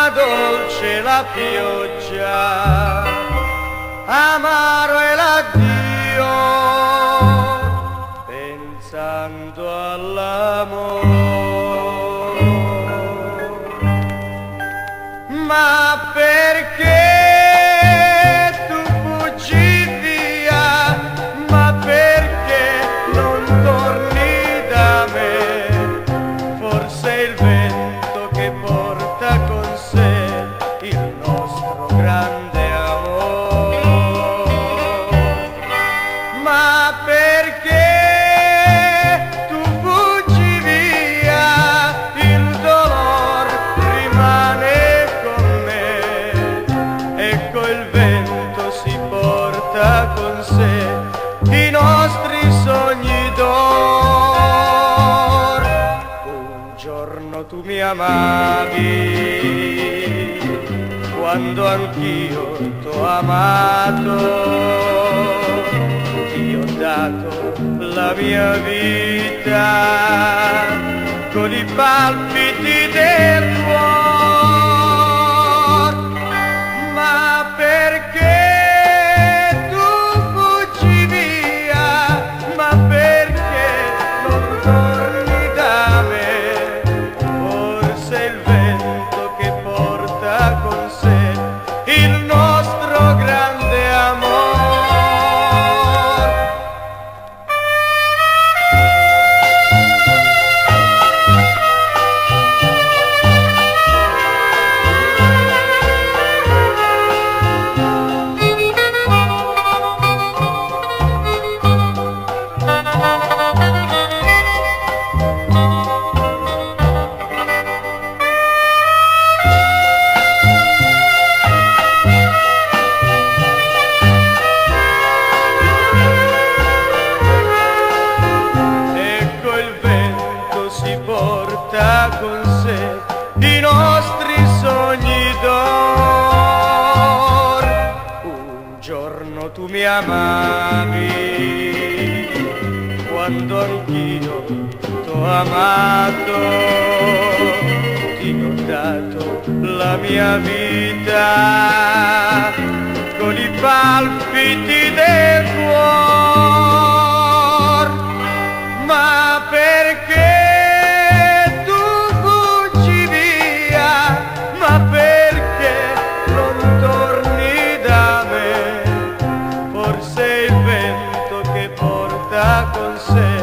ma dolce la pioggia, amaro è l'addio, pensando all'amore. Ma perché tu fuggi via? Ma perché non torni da me? Forse il vento che porta con sé il nostro grande amore. Ma perché tu fuggi via? Il dolor rimane con me. Ecco il vento si porta con sé i nostri sogni d'or. Un giorno tu mi amavi, quando anch'io t'ho amato, ti ho dato la mia vita con i palpiti del cuore. Ma perché tu fuggi via? Ma perché non torni da me? Forse il vento che porta con sé il nostro grande amore. Si porta con sé i nostri sogni d'or. Un giorno tu mi amavi, quando anch'io t'ho amato, ti ho dato la mia vita con i palpiti del cuore. Ma perché con sé